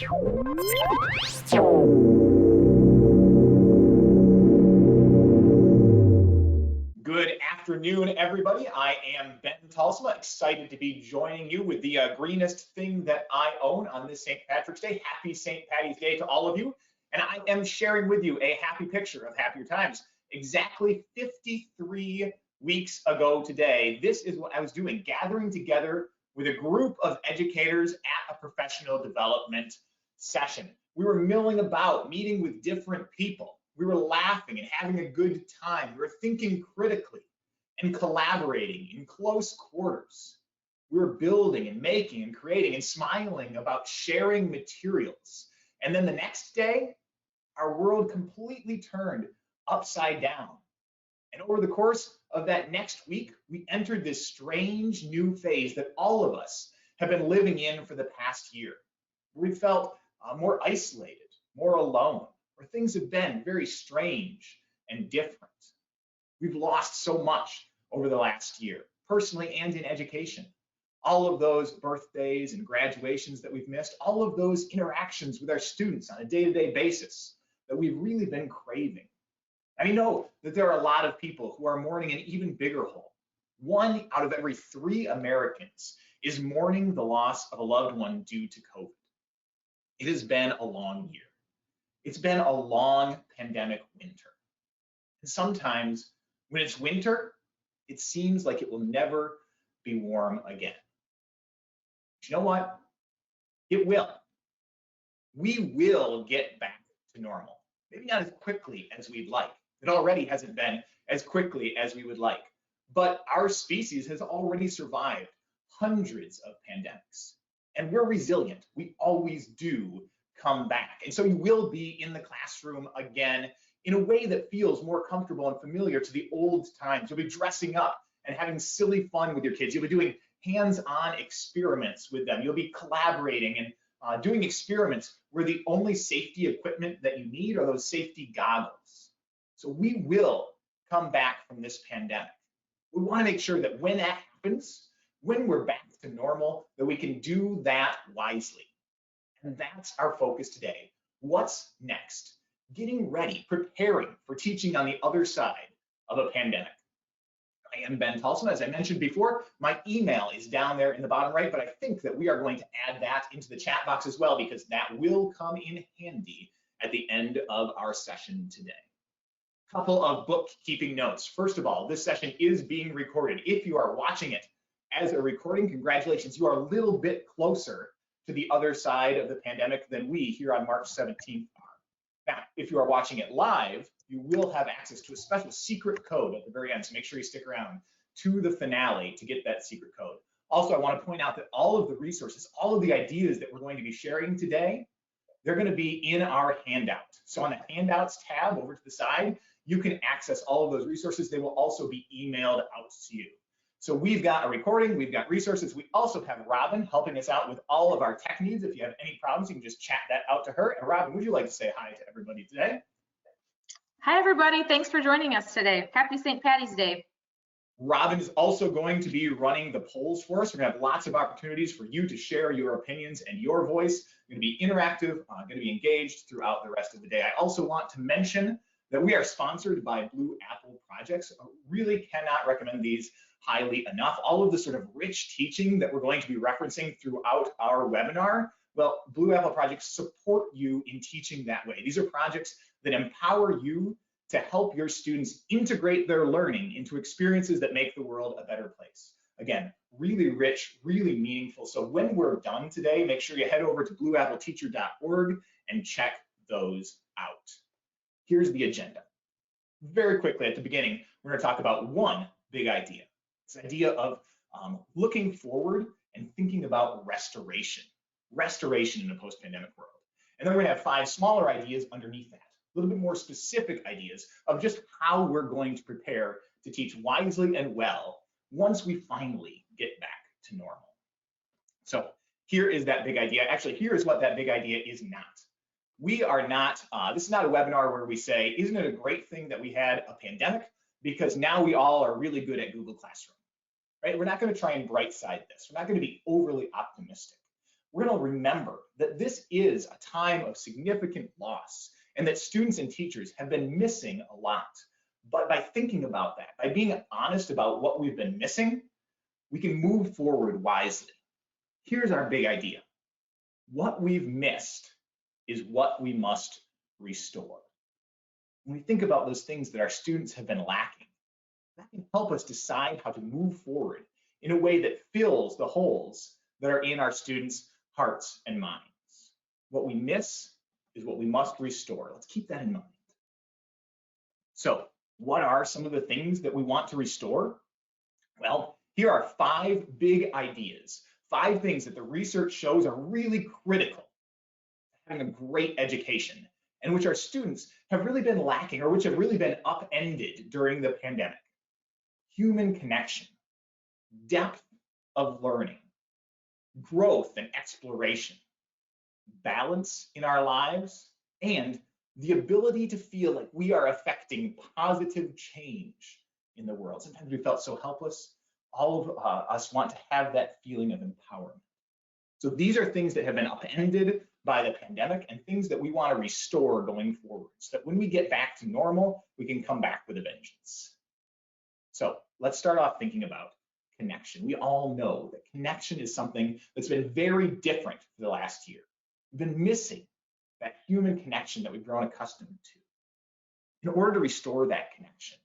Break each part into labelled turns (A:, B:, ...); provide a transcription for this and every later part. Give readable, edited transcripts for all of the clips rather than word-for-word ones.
A: Good afternoon, everybody. I am Ben Talsma, excited to be joining you with the greenest thing that I own on this St. Patrick's Day. Happy St. Patty's Day to all of you. And I am sharing with you a happy picture of happier times. Exactly 53 weeks ago today, this is what I was doing, gathering together with a group of educators at a professional development session. We were milling about, meeting with different people. We were laughing and having a good time. We were thinking critically and collaborating in close quarters. We were building and making and creating and smiling about sharing materials. And then the next day, our world completely turned upside down. And over the course of that next week, we entered this strange new phase that all of us have been living in for the past year. We felt more isolated, more alone, where things have been very strange and different. We've lost so much over the last year, personally and in education. All of those birthdays and graduations that we've missed, all of those interactions with our students on a day-to-day basis that we've really been craving. And we know that there are a lot of people who are mourning an even bigger hole. 1 out of every 3 Americans is mourning the loss of a loved one due to COVID. It has been a long year. It's been a long pandemic winter. And sometimes when it's winter, it seems like it will never be warm again. But you know what? It will. We will get back to normal. Maybe not as quickly as we'd like. It already hasn't been as quickly as we would like. But our species has already survived hundreds of pandemics. And we're resilient. We always do come back. And so you will be in the classroom again in a way that feels more comfortable and familiar to the old times. You'll be dressing up and having silly fun with your kids. You'll be doing hands-on experiments with them. You'll be collaborating and doing experiments where the only safety equipment that you need are those safety goggles. So we will come back from this pandemic. We want to make sure that when that happens, when we're back to normal, that we can do that wisely. And that's our focus today. What's next? Getting ready, preparing for teaching on the other side of a pandemic. I am Ben Talsma. As I mentioned before, my email is down there in the bottom right, but I think that we are going to add that into the chat box as well, because that will come in handy at the end of our session today. Couple of bookkeeping notes. First of all, this session is being recorded. If you are watching it as a recording, congratulations. You are a little bit closer to the other side of the pandemic than we here on March 17th are. Now, if you are watching it live, you will have access to a special secret code at the very end, so make sure you stick around to the finale to get that secret code. Also, I want to point out that all of the resources, all of the ideas that we're going to be sharing today, they're going to be in our handout. So on the handouts tab over to the side, you can access all of those resources. They will also be emailed out to you. So we've got a recording, we've got resources. We also have Robin helping us out with all of our tech needs. If you have any problems, you can just chat that out to her. And Robin, would you like to say hi to everybody today?
B: Hi, everybody. Thanks for joining us today. Happy St. Patty's Day.
A: Robin is also going to be running the polls for us. We're going to have lots of opportunities for you to share your opinions and your voice. We're going to be interactive, going to be engaged throughout the rest of the day. I also want to mention that we are sponsored by Blue Apple Projects. I really cannot recommend these highly enough. All of the sort of rich teaching that we're going to be referencing throughout our webinar, well, Blue Apple Projects support you in teaching that way. These are projects that empower you to help your students integrate their learning into experiences that make the world a better place. Again, really rich, really meaningful. So when we're done today, make sure you head over to blueappleteacher.org and check those out. Here's the agenda. Very quickly at the beginning, we're going to talk about one big idea. This idea of looking forward and thinking about restoration in a post-pandemic world. And then we're going to have 5 smaller ideas underneath that, a little bit more specific ideas of just how we're going to prepare to teach wisely and well once we finally get back to normal. So here is that big idea. Actually, here is what that big idea is not. We are not, this is not a webinar where we say, isn't it a great thing that we had a pandemic? Because now we all are really good at Google Classroom, right? We're not going to try and bright side this. We're not going to be overly optimistic. we're going to remember that this is a time of significant loss and that students and teachers have been missing a lot. But by thinking about that, by being honest about what we've been missing, we can move forward wisely. Here's our big idea. What we've missed is what we must restore. When we think about those things that our students have been lacking, that can help us decide how to move forward in a way that fills the holes that are in our students' hearts and minds. What we miss is what we must restore. Let's keep that in mind. So, what are some of the things that we want to restore? Well, here are 5 big ideas, 5 things that the research shows are really critical to having a great education and which our students have really been lacking or which have really been upended during the pandemic. Human connection, depth of learning, growth and exploration, balance in our lives, and the ability to feel like we are affecting positive change in the world. Sometimes we felt so helpless. All of us want to have that feeling of empowerment. So these are things that have been upended by the pandemic and things that we want to restore going forward so that when we get back to normal, we can come back with a vengeance. So let's start off thinking about connection. We all know that connection is something that's been very different for the last year. We've been missing that human connection that we've grown accustomed to. In order to restore that connection,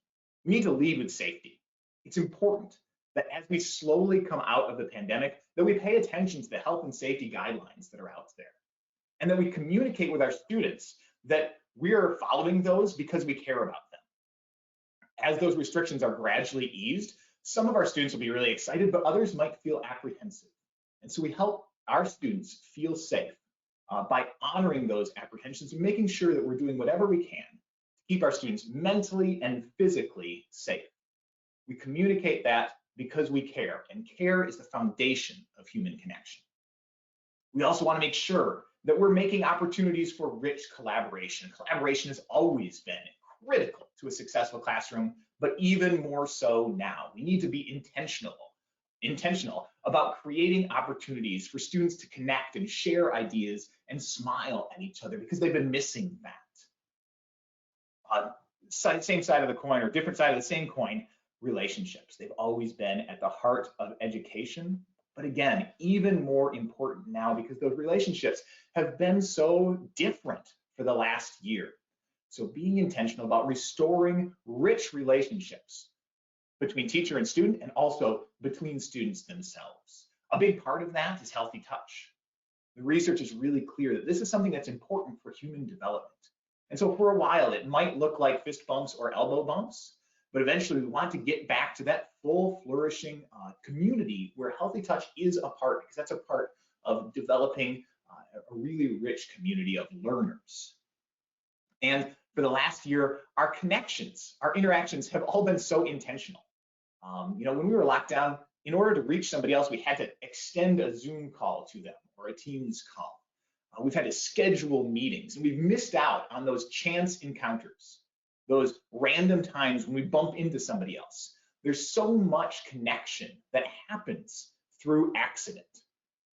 A: we need to lead with safety. It's important that as we slowly come out of the pandemic, that we pay attention to the health and safety guidelines that are out there, and that we communicate with our students that we're following those because we care about them. As those restrictions are gradually eased, some of our students will be really excited, but others might feel apprehensive. And so we help our students feel safe by honoring those apprehensions and making sure that we're doing whatever we can to keep our students mentally and physically safe. We communicate that because we care, and care is the foundation of human connection. We also want to make sure that we're making opportunities for rich collaboration. Collaboration has always been critical to a successful classroom, but even more so now. We need to be intentional about creating opportunities for students to connect and share ideas and smile at each other because they've been missing that. Same side of the coin or different side of the same coin, relationships. They've always been at the heart of education, but again, even more important now because those relationships have been so different for the last year. So being intentional about restoring rich relationships between teacher and student and also between students themselves. A big part of that is healthy touch. The research is really clear that this is something that's important for human development. And so for a while, it might look like fist bumps or elbow bumps, but eventually we want to get back to that full flourishing community where healthy touch is a part, because that's a part of developing a really rich community of learners. And for the last year, our connections, our interactions have all been so intentional. When we were locked down, in order to reach somebody else, we had to extend a Zoom call to them or a Teams call. We've had to schedule meetings, and we've missed out on those chance encounters, those random times when we bump into somebody else. There's so much connection that happens through accident.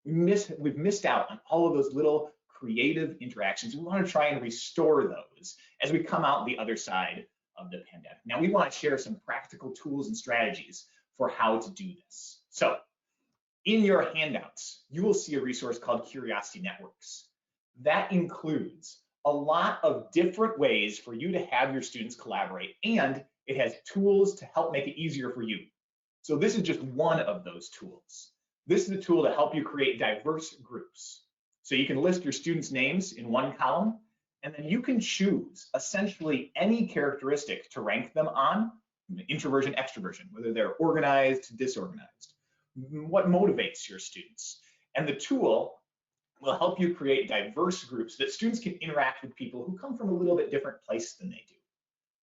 A: We've missed out on all of those little creative interactions. We want to try and restore those as we come out the other side of the pandemic. Now, we want to share some practical tools and strategies for how to do this. So in your handouts, you will see a resource called Curiosity Networks. That includes a lot of different ways for you to have your students collaborate, and it has tools to help make it easier for you. So this is just one of those tools. This is a tool to help you create diverse groups. So you can list your students' names in one column, and then you can choose essentially any characteristic to rank them on, introversion, extroversion, whether they're organized, disorganized, what motivates your students. And the tool will help you create diverse groups that students can interact with people who come from a little bit different place than they do.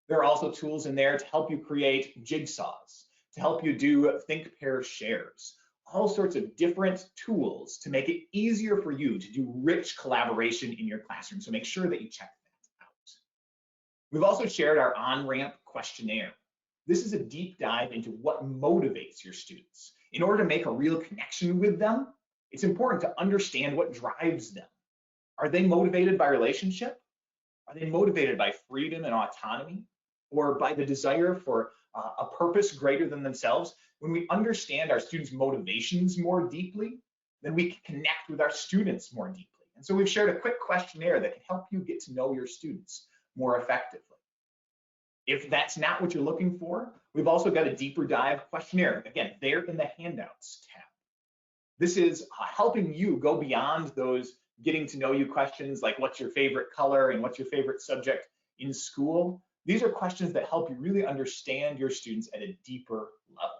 A: There are also tools in there to help you create jigsaws, to help you do think, pair, shares, all sorts of different tools to make it easier for you to do rich collaboration in your classroom. So make sure that you check that out. We've also shared our on-ramp questionnaire. This is a deep dive into what motivates your students. In order to make a real connection with them, It's important to understand what drives them. Are they motivated by relationship? Are they motivated by freedom and autonomy, or by the desire for a purpose greater than themselves? When we understand our students' motivations more deeply, then we can connect with our students more deeply. And so we've shared a quick questionnaire that can help you get to know your students more effectively. If that's not what you're looking for, we've also got a deeper dive questionnaire. Again, there in the handouts tab. This is helping you go beyond those getting to know you questions like what's your favorite color and what's your favorite subject in school. These are questions that help you really understand your students at a deeper level.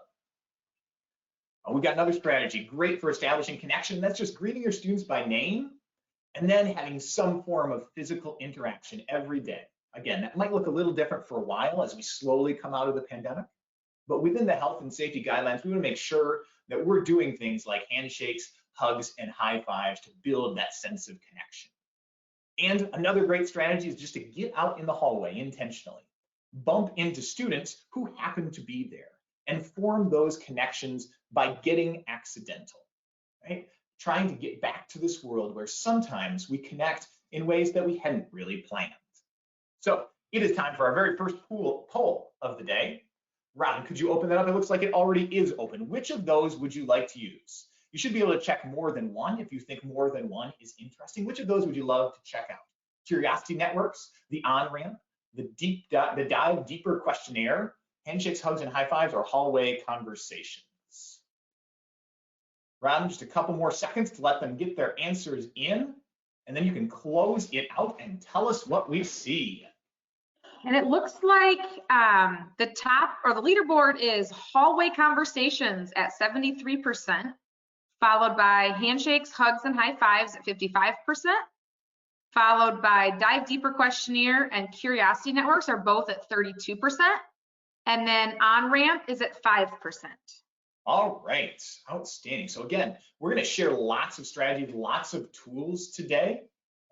A: We've got another strategy, great for establishing connection. That's just greeting your students by name and then having some form of physical interaction every day. Again, that might look a little different for a while as we slowly come out of the pandemic, but within the health and safety guidelines, we want to make sure that we're doing things like handshakes, hugs, and high fives to build that sense of connection. And another great strategy is just to get out in the hallway intentionally, bump into students who happen to be there, and form those connections by getting accidental, right? Trying to get back to this world where sometimes we connect in ways that we hadn't really planned. So it is time for our very first poll of the day. Robin, could you open that up? It looks like it already is open. Which of those would you like to use? You should be able to check more than one if you think more than one is interesting. Which of those would you love to check out? Curiosity networks, the on-ramp, the dive deeper questionnaire, handshakes, hugs, and high fives, or hallway conversations? Robin, just a couple more seconds to let them get their answers in, and then you can close it out and tell us what we see.
B: And it looks like the top or the leaderboard is hallway conversations at 73%, followed by handshakes, hugs, and high fives at 55%, followed by dive deeper questionnaire and curiosity networks are both at 32%, and then on-ramp is at 5%.
A: All right, outstanding. So again, we're going to share lots of strategies, lots of tools today.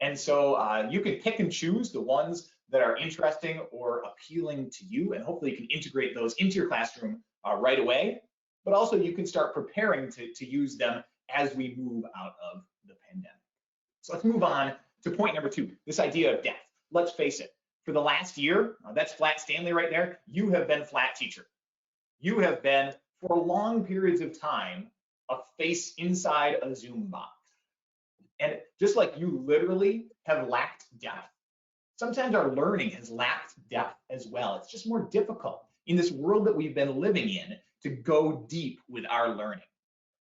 A: And so you can pick and choose the ones that are interesting or appealing to you, and hopefully you can integrate those into your classroom right away. But also you can start preparing to use them as we move out of the pandemic. So let's move on to point number 2, this idea of depth. Let's face it, for the last year, that's Flat Stanley right there, you have been flat teacher. You have been, for long periods of time, a face inside a Zoom box. And just like you literally have lacked depth, sometimes our learning has lacked depth as well. It's just more difficult in this world that we've been living in to go deep with our learning.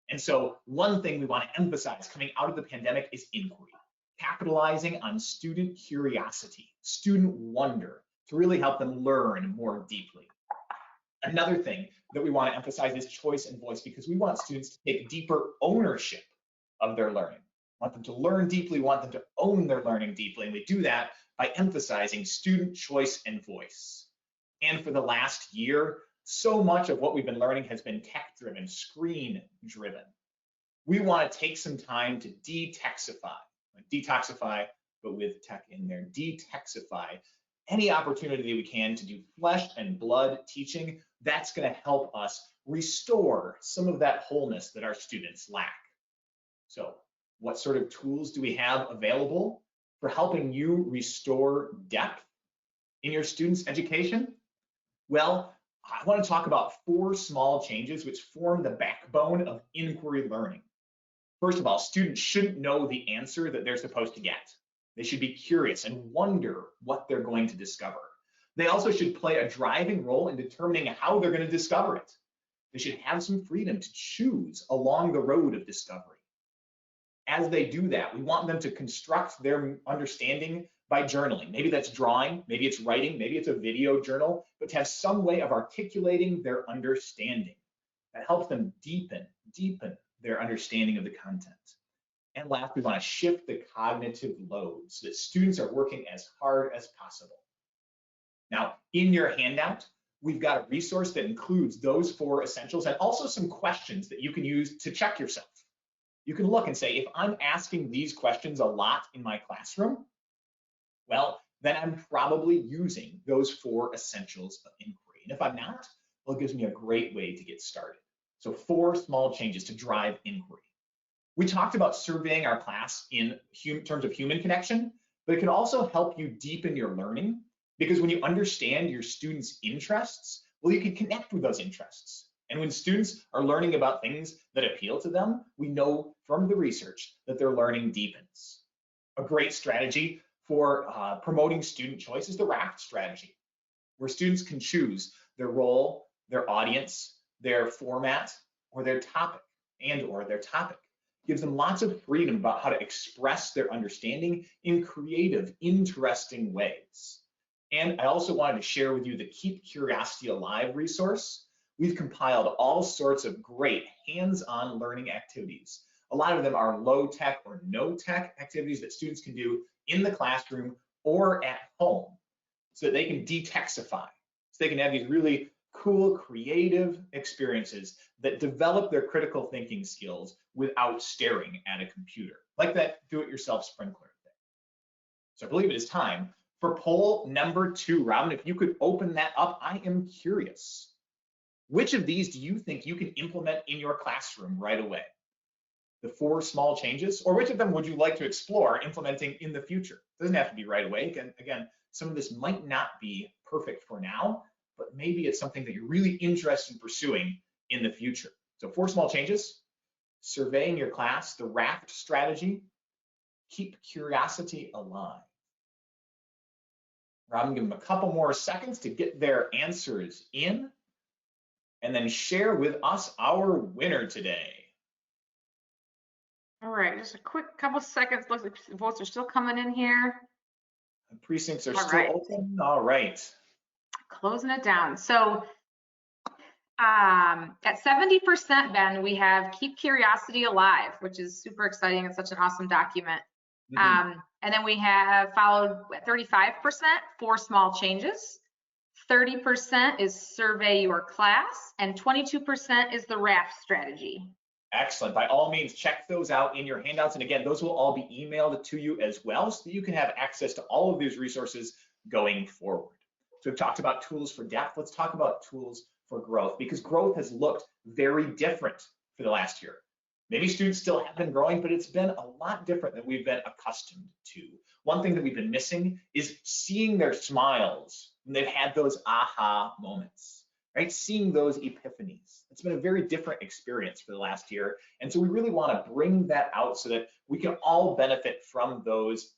A: And so one thing we want to emphasize coming out of the pandemic is inquiry, capitalizing on student curiosity, student wonder to really help them learn more deeply. Another thing that we want to emphasize is choice and voice, because we want students to take deeper ownership of their learning. We want them to learn deeply, we want them to own their learning deeply, and we do that by emphasizing student choice and voice. And for the last year, so much of what we've been learning has been tech-driven, screen-driven. We want to take some time to detoxify, but with tech in there, detoxify any opportunity we can to do flesh and blood teaching. That's going to help us restore some of that wholeness that our students lack. So what sort of tools do we have available for helping you restore depth in your students' education? Well, I want to talk about 4 small changes which form the backbone of inquiry learning. First of all, students shouldn't know the answer that they're supposed to get. They should be curious and wonder what they're going to discover. They also should play a driving role in determining how they're going to discover it. They should have some freedom to choose along the road of discovery. As they do that, we want them to construct their understanding by journaling. Maybe that's drawing, maybe it's writing, maybe it's a video journal, but to have some way of articulating their understanding that helps them deepen their understanding of the content. And last, we want to shift the cognitive load so that students are working as hard as possible. Now, in your handout, we've got a resource that includes those 4 essentials and also some questions that you can use to check yourself. You can look and say, if I'm asking these questions a lot in my classroom, well, then I'm probably using those 4 essentials of inquiry. And if I'm not, well, it gives me a great way to get started. So 4 small changes to drive inquiry. We talked about surveying our class in terms of human connection, but it can also help you deepen your learning, because when you understand your students' interests, well, you can connect with those interests. And when students are learning about things that appeal to them, we know from the research that their learning deepens. A great strategy for promoting student choice is the RAFT strategy, where students can choose their role, their audience, their format, or their topic, or their topic. Gives them lots of freedom about how to express their understanding in creative, interesting ways. And I also wanted to share with you the Keep Curiosity Alive resource. We've compiled all sorts of great hands-on learning activities. A lot of them are low-tech or no-tech activities that students can do in the classroom or at home, so that they can detexify, so they can have these really cool, creative experiences that develop their critical thinking skills without staring at a computer, like that do-it-yourself sprinkler thing. So I believe it is time for poll number 2. Robin, if you could open that up, I am curious. Which of these do you think you can implement in your classroom right away? The 4 small changes, or which of them would you like to explore implementing in the future? It doesn't have to be right away. Again, some of this might not be perfect for now, but maybe it's something that you're really interested in pursuing in the future. So 4 small changes: surveying your class, the RAFT strategy, keep curiosity alive. Robin, give them a couple more seconds to get their answers in, and then share with us our winner today.
B: All right, just a quick couple seconds. Looks like votes are still coming in here.
A: The precincts are still open. All right.
B: Closing it down. So at 70%, Ben, we have Keep Curiosity Alive, which is super exciting. It's such an awesome document. And then we have followed at 35%, 4 small changes. 30% is survey your class, and 22% is the RAFT strategy.
A: Excellent. By all means, check those out in your handouts. And again, those will all be emailed to you as well, so that you can have access to all of these resources going forward. So we've talked about tools for depth. Let's talk about tools for growth, because growth has looked very different for the last year. Maybe students still have been growing, but it's been a lot different than we've been accustomed to. One thing that we've been missing is seeing their smiles when they've had those aha moments, right? Seeing those epiphanies. It's been a very different experience for the last year. And so we really want to bring that out so that we can all benefit from those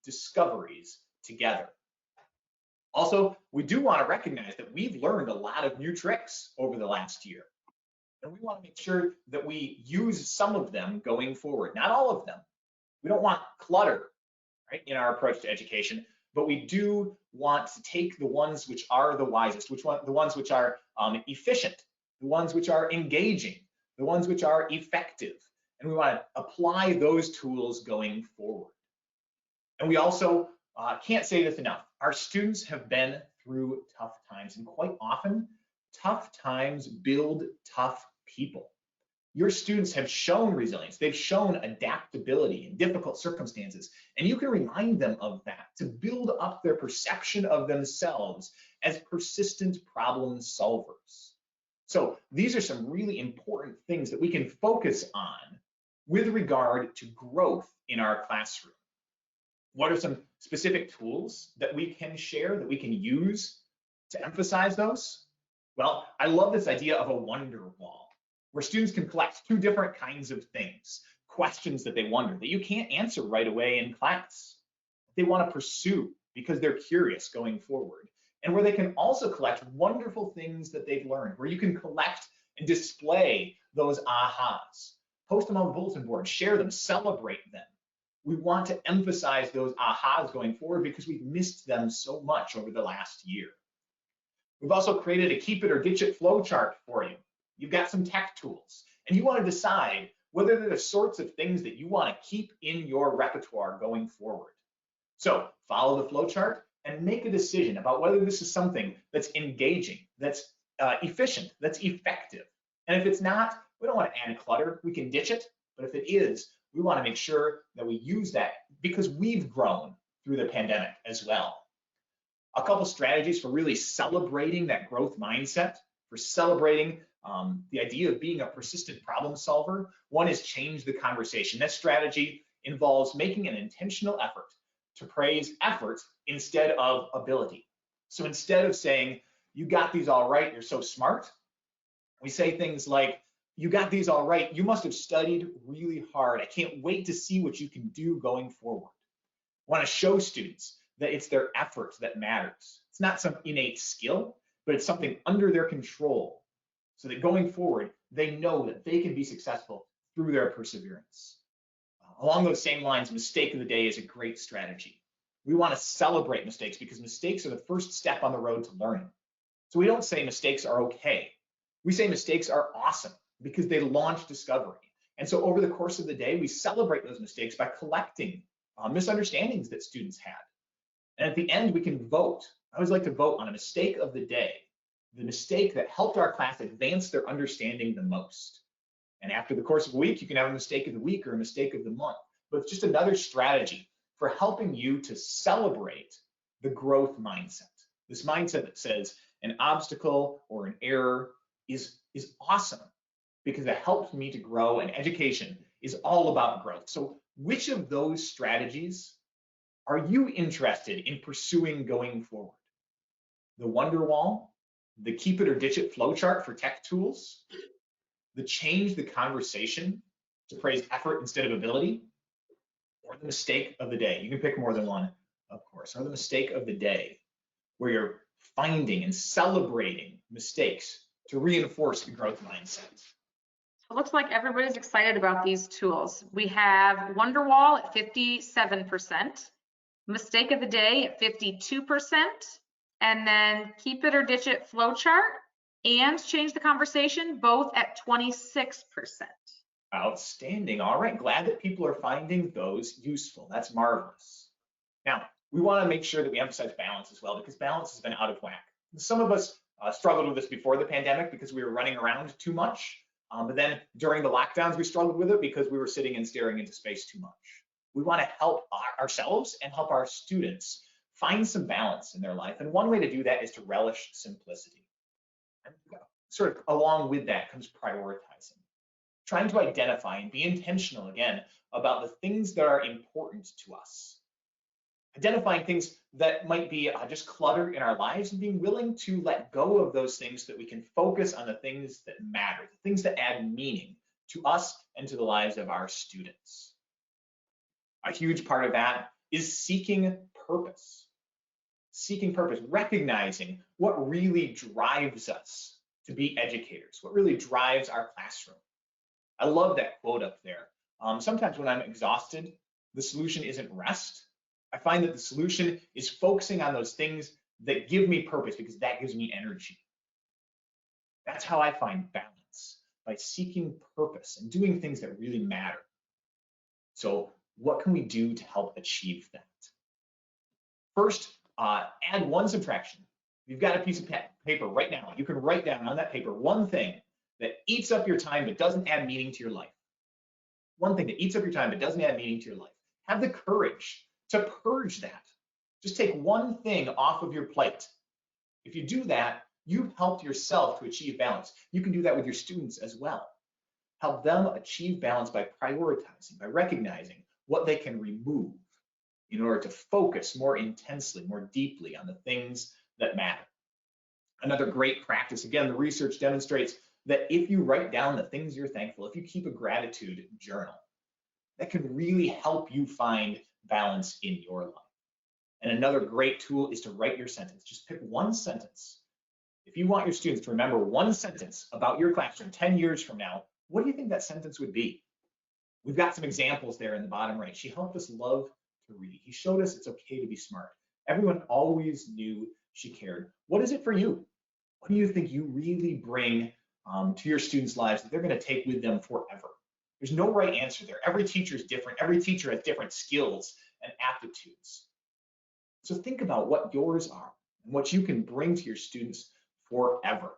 A: discoveries together. Also, we do want to recognize that we've learned a lot of new tricks over the last year. And we want to make sure that we use some of them going forward, not all of them. We don't want clutter, right, in our approach to education, but we do want to take the ones which are the wisest, the ones which are efficient, the ones which are engaging, the ones which are effective, and we want to apply those tools going forward. And we also can't say this enough. Our students have been through tough times, and quite often, tough times build tough people. Your students have shown resilience. They've shown adaptability in difficult circumstances, and you can remind them of that to build up their perception of themselves as persistent problem solvers. So these are some really important things that we can focus on with regard to growth in our classroom. What are some specific tools that we can share, that we can use to emphasize those? Well, I love this idea of a wonder wall, where students can collect 2 different kinds of things, questions that they wonder that you can't answer right away in class, they want to pursue because they're curious going forward, and where they can also collect wonderful things that they've learned, where you can collect and display those ahas, post them on the bulletin board, share them, celebrate them. We want to emphasize those ahas going forward because we've missed them so much over the last year. We've also created a keep it or ditch it flow chart for you. You've got some tech tools, and you want to decide whether they're the sorts of things that you want to keep in your repertoire going forward. So follow the flow chart and make a decision about whether this is something that's engaging, that's efficient, that's effective. And if it's not, we don't want to add clutter. We can ditch it. But if it is, we want to make sure that we use that because we've grown through the pandemic as well. A couple strategies for really celebrating that growth mindset, for celebrating the idea of being a persistent problem solver. One is change the conversation. That strategy involves making an intentional effort to praise effort instead of ability. So instead of saying, you got these all right, you're so smart, we say things like, you got these all right, you must have studied really hard. I can't wait to see what you can do going forward. I want to show students that it's their effort that matters. It's not some innate skill, but it's something under their control, so that going forward, they know that they can be successful through their perseverance. Along those same lines, mistake of the day is a great strategy. We want to celebrate mistakes because mistakes are the first step on the road to learning. So we don't say mistakes are okay. We say mistakes are awesome because they launch discovery. And so over the course of the day, we celebrate those mistakes by collecting misunderstandings that students had. And at the end, we can vote. I always like to vote on a mistake of the day, the mistake that helped our class advance their understanding the most. And after the course of a week, you can have a mistake of the week or a mistake of the month. But it's just another strategy for helping you to celebrate the growth mindset. This mindset that says an obstacle or an error is awesome because it helps me to grow, and education is all about growth. So which of those strategies are you interested in pursuing going forward? The Wonder Wall, the Keep It or Ditch It flowchart for tech tools, the change the conversation to praise effort instead of ability, or the mistake of the day? You can pick more than one, of course. Or the mistake of the day, where you're finding and celebrating mistakes to reinforce the growth mindset.
B: It looks like everybody's excited about these tools. We have Wonderwall at 57%, Mistake of the Day at 52%, and then Keep It or Ditch It flowchart and Change the Conversation, both at 26%.
A: Outstanding. All right, glad that people are finding those useful. That's marvelous. Now, we want to make sure that we emphasize balance as well, because balance has been out of whack. Some of us struggled with this before the pandemic because we were running around too much. But then during the lockdowns, we struggled with it because we were sitting and staring into space too much. We want to help ourselves and help our students find some balance in their life. And one way to do that is to relish simplicity. And sort of along with that comes prioritizing, trying to identify and be intentional again about the things that are important to us. Identifying things that might be just clutter in our lives and being willing to let go of those things so that we can focus on the things that matter, the things that add meaning to us and to the lives of our students. A huge part of that is seeking purpose. Seeking purpose, recognizing what really drives us to be educators, what really drives our classroom. I love that quote up there. Sometimes when I'm exhausted, the solution isn't rest. I find that the solution is focusing on those things that give me purpose, because that gives me energy. That's how I find balance, by seeking purpose and doing things that really matter. So what can we do to help achieve that? First, add one subtraction. You've got a piece of paper right now. You can write down on that paper one thing that eats up your time but doesn't add meaning to your life. One thing that eats up your time but doesn't add meaning to your life. Have the courage to purge that. Just take one thing off of your plate. If you do that, you've helped yourself to achieve balance. You can do that with your students as well. Help them achieve balance by prioritizing, by recognizing what they can remove in order to focus more intensely, more deeply on the things that matter. Another great practice, again, the research demonstrates that if you write down the things you're thankful, if you keep a gratitude journal, that can really help you find balance in your life. And another great tool is to write your sentence. Just pick one sentence. If you want your students to remember one sentence about your classroom 10 years from now, what do you think that sentence would be? We've got some examples there in the bottom right. She helped us love to read. He showed us it's okay to be smart. Everyone always knew she cared. What is it for you? What do you think you really bring to your students' lives that they're going to take with them forever? There's no right answer there. Every teacher is different. Every teacher has different skills and aptitudes. So think about what yours are and what you can bring to your students forever.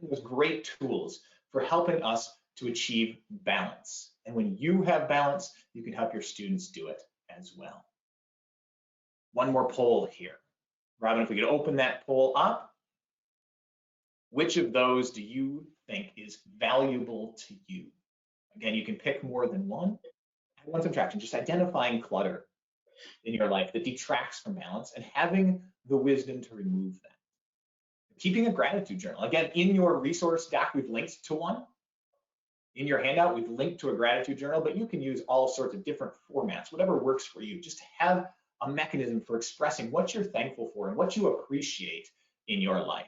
A: Find those great tools for helping us to achieve balance. And when you have balance, you can help your students do it as well. One more poll here. Robin, if we could open that poll up, which of those do you think is valuable to you? Again, you can pick more than one. Add one subtraction, just identifying clutter in your life that detracts from balance and having the wisdom to remove that. Keeping a gratitude journal. Again, in your resource doc, we've linked to one. In your handout, we've linked to a gratitude journal, but you can use all sorts of different formats, whatever works for you, just to have a mechanism for expressing what you're thankful for and what you appreciate in your life.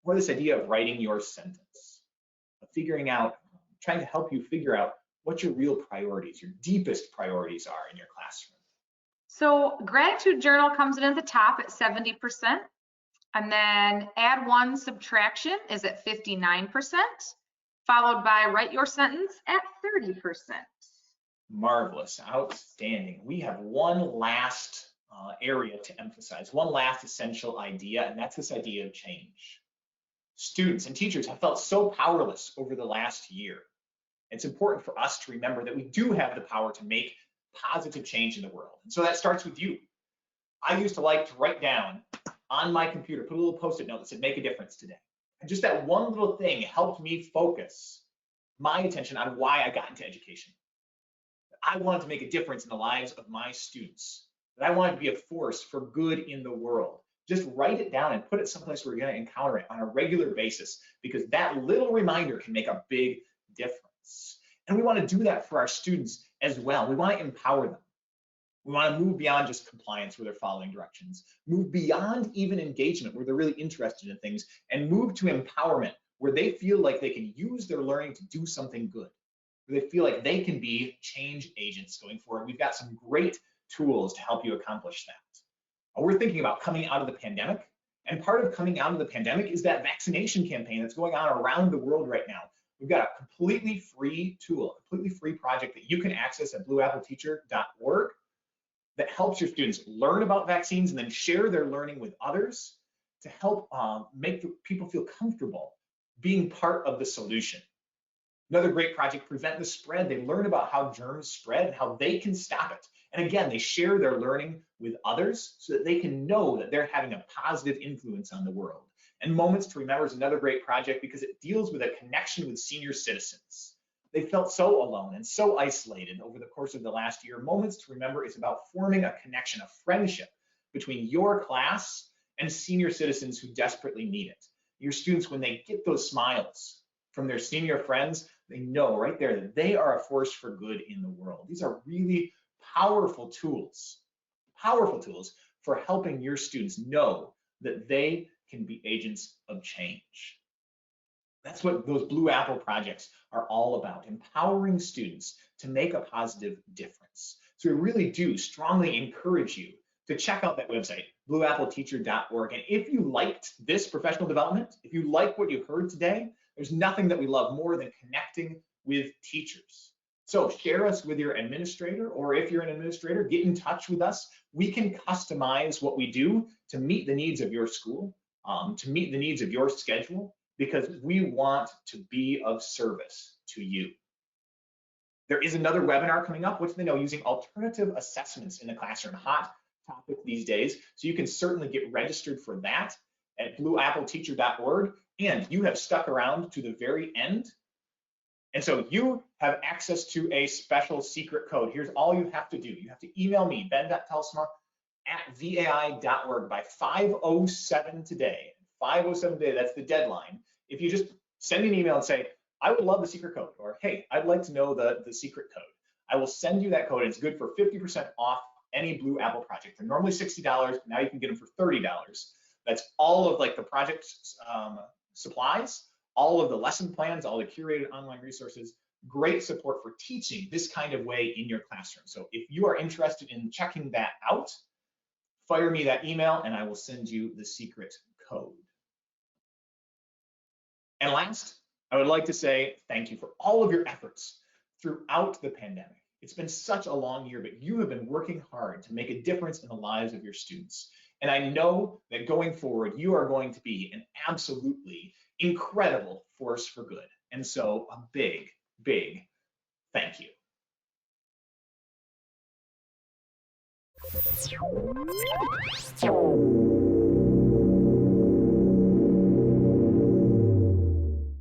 A: Or this idea of writing your sentence, of figuring out, trying to help you figure out what your real priorities, your deepest priorities are in your classroom.
B: So gratitude journal comes in at the top at 70%. And then add one subtraction is at 59%, followed by write your sentence at 30%.
A: Marvelous, outstanding. We have one last area to emphasize, one last essential idea, and that's this idea of change. Students and teachers have felt so powerless over the last year. It's important for us to remember that we do have the power to make positive change in the world. And so that starts with you. I used to like to write down on my computer, put a little post-it note that said, make a difference today. And just that one little thing helped me focus my attention on why I got into education. I wanted to make a difference in the lives of my students, that I wanted to be a force for good in the world. Just write it down and put it someplace where you're going to encounter it on a regular basis, because that little reminder can make a big difference. And we want to do that for our students as well. We want to empower them. We want to move beyond just compliance where they're following directions, move beyond even engagement where they're really interested in things, and move to empowerment where they feel like they can use their learning to do something good, where they feel like they can be change agents going forward. We've got some great tools to help you accomplish that. We're thinking about coming out of the pandemic, and part of coming out of the pandemic is that vaccination campaign that's going on around the world right now. We've got a completely free tool, a completely free project that you can access at blueappleteacher.org that helps your students learn about vaccines and then share their learning with others to help make people feel comfortable being part of the solution. Another great project, Prevent the Spread. They learn about how germs spread and how they can stop it. And again, they share their learning with others so that they can know that they're having a positive influence on the world. And Moments to Remember is another great project because it deals with a connection with senior citizens. They felt so alone and so isolated over the course of the last year. Moments to Remember is about forming a connection, a friendship between your class and senior citizens who desperately need it. Your students, when they get those smiles from their senior friends, they know right there that they are a force for good in the world. These are really powerful tools for helping your students know that they can be agents of change. That's what those Blue Apple projects are all about, empowering students to make a positive difference. So we really do strongly encourage you to check out that website, blueappleteacher.org. And if you liked this professional development, if you like what you heard today, there's nothing that we love more than connecting with teachers. So share us with your administrator, or if you're an administrator, get in touch with us. We can customize what we do to meet the needs of your school, to meet the needs of your schedule, because we want to be of service to you. There is another webinar coming up, What Do They Know, using alternative assessments in the classroom, hot topic these days. So you can certainly get registered for that at blueappleteacher.org. And you have stuck around to the very end. And so you have access to a special secret code. Here's all you have to do. You have to email me, ben.telsma@vai.org by 5:07 today. 5:07 today, that's the deadline. If you just send me an email and say, I would love the secret code, or hey, I'd like to know the secret code, I will send you that code. It's good for 50% off any Blue Apple project. They're normally $60, now you can get them for $30. That's all of like the project supplies, all of the lesson plans, all the curated online resources, great support for teaching this kind of way in your classroom. So if you are interested in checking that out, fire me that email and I will send you the secret code. And last, I would like to say thank you for all of your efforts throughout the pandemic. It's been such a long year, but you have been working hard to make a difference in the lives of your students. And I know that going forward, you are going to be an absolutely incredible force for good. And so a big, big thank you.